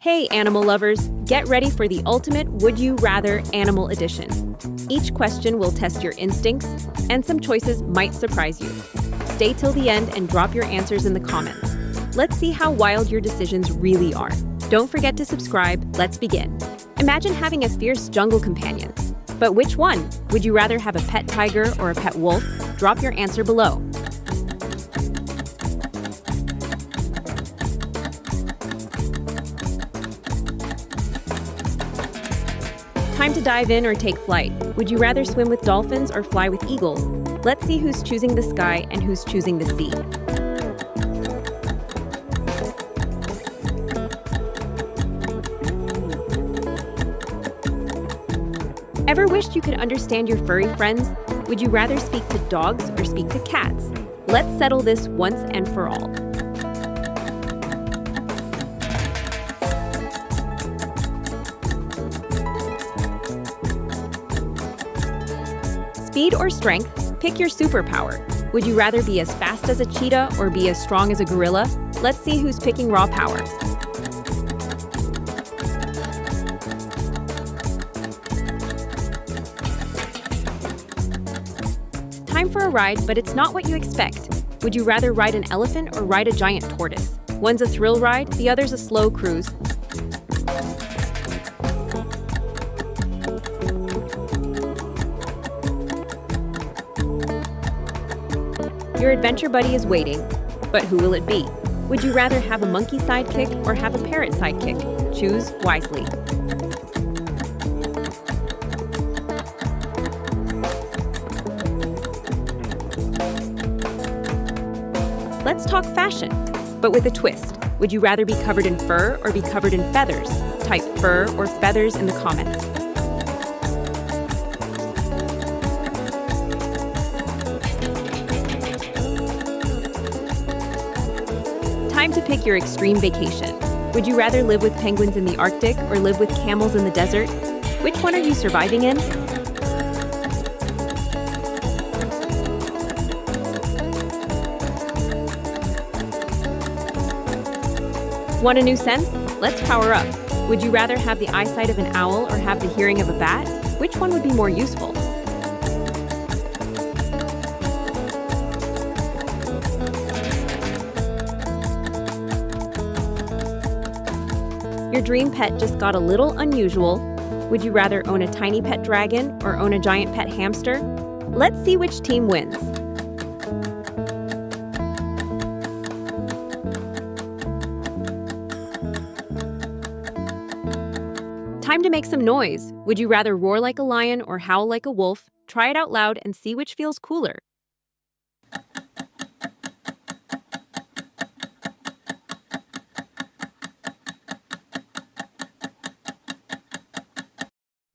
Hey, animal lovers, get ready for the ultimate Would You Rather Animal Edition. Each question will test your instincts, and some choices might surprise you. Stay till the end and drop your answers in the comments. Let's see how wild your decisions really are. Don't forget to subscribe. Let's begin. Imagine having a fierce jungle companion. But which one? Would you rather have a pet tiger or a pet wolf? Drop your answer below. Time to dive in or take flight. Would you rather swim with dolphins or fly with eagles? Let's see who's choosing the sky and who's choosing the sea. Ever wished you could understand your furry friends? Would you rather speak to dogs or speak to cats? Let's settle this once and for all. Speed or strength? Pick your superpower. Would you rather be as fast as a cheetah or be as strong as a gorilla? Let's see who's picking raw power. Time for a ride, but it's not what you expect. Would you rather ride an elephant or ride a giant tortoise? One's a thrill ride, the other's a slow cruise. Your adventure buddy is waiting, but who will it be? Would you rather have a monkey sidekick or have a parrot sidekick? Choose wisely. Let's talk fashion, but with a twist. Would you rather be covered in fur or be covered in feathers? Type fur or feathers in the comments. Time to pick your extreme vacation. Would you rather live with penguins in the Arctic or live with camels in the desert? Which one are you surviving in? Want a new sense? Let's power up. Would you rather have the eyesight of an owl or have the hearing of a bat? Which one would be more useful? Your dream pet just got a little unusual. Would you rather own a tiny pet dragon or own a giant pet hamster? Let's see which team wins. Time to make some noise. Would you rather roar like a lion or howl like a wolf? Try it out loud and see which feels cooler.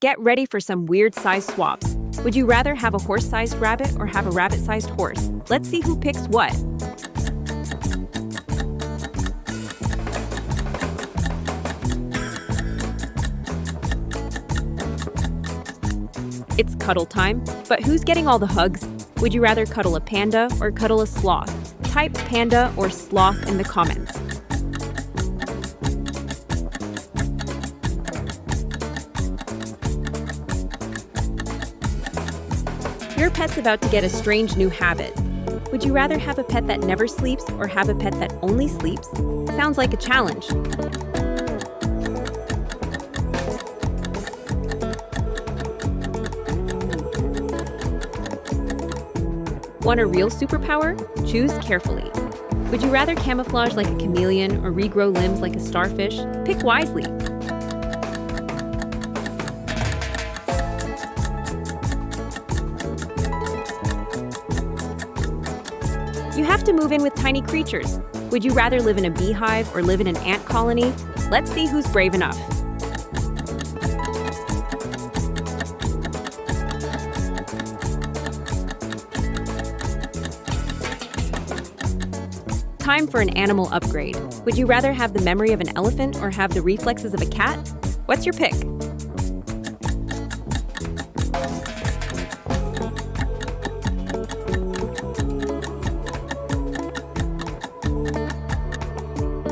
Get ready for some weird size swaps. Would you rather have a horse-sized rabbit or have a rabbit-sized horse? Let's see who picks what. It's cuddle time, but who's getting all the hugs? Would you rather cuddle a panda or cuddle a sloth? Type panda or sloth in the comments. Your pet's about to get a strange new habit. Would you rather have a pet that never sleeps or have a pet that only sleeps? Sounds like a challenge. Want a real superpower? Choose carefully. Would you rather camouflage like a chameleon or regrow limbs like a starfish? Pick wisely. You have to move in with tiny creatures. Would you rather live in a beehive or live in an ant colony? Let's see who's brave enough. Time for an animal upgrade. Would you rather have the memory of an elephant or have the reflexes of a cat? What's your pick?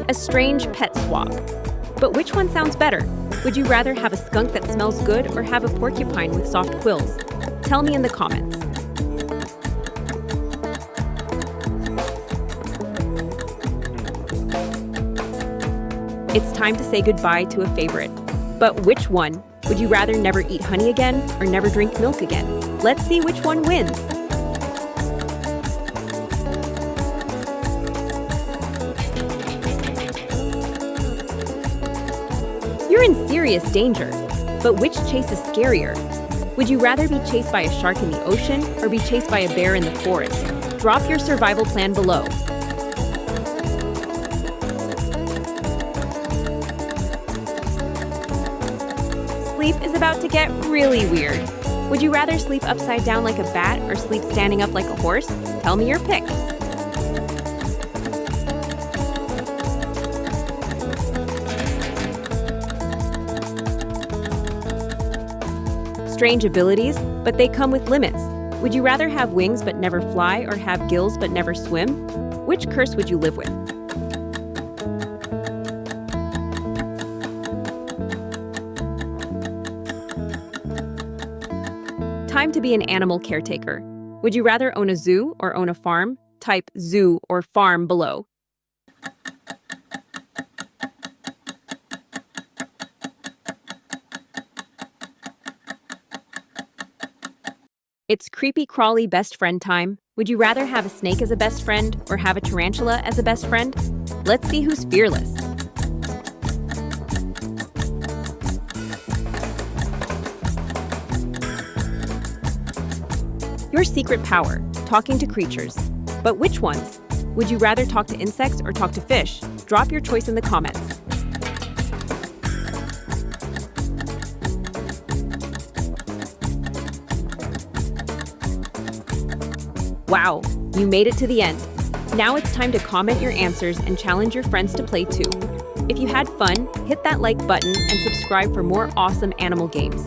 A strange pet swap. But which one sounds better? Would you rather have a skunk that smells good or have a porcupine with soft quills? Tell me in the comments. It's time to say goodbye to a favorite. But which one? Would you rather never eat honey again or never drink milk again? Let's see which one wins. You're in serious danger. But which chase is scarier? Would you rather be chased by a shark in the ocean or be chased by a bear in the forest? Drop your survival plan below. Sleep is about to get really weird. Would you rather sleep upside down like a bat or sleep standing up like a horse? Tell me your pick. Strange abilities, but they come with limits. Would you rather have wings but never fly or have gills but never swim? Which curse would you live with? Time to be an animal caretaker. Would you rather own a zoo or own a farm? Type zoo or farm below. It's creepy crawly best friend time. Would you rather have a snake as a best friend or have a tarantula as a best friend? Let's see who's fearless. Your secret power, talking to creatures. But which ones? Would you rather talk to insects or talk to fish? Drop your choice in the comments. Wow, you made it to the end. Now it's time to comment your answers and challenge your friends to play too. If you had fun, hit that like button and subscribe for more awesome animal games.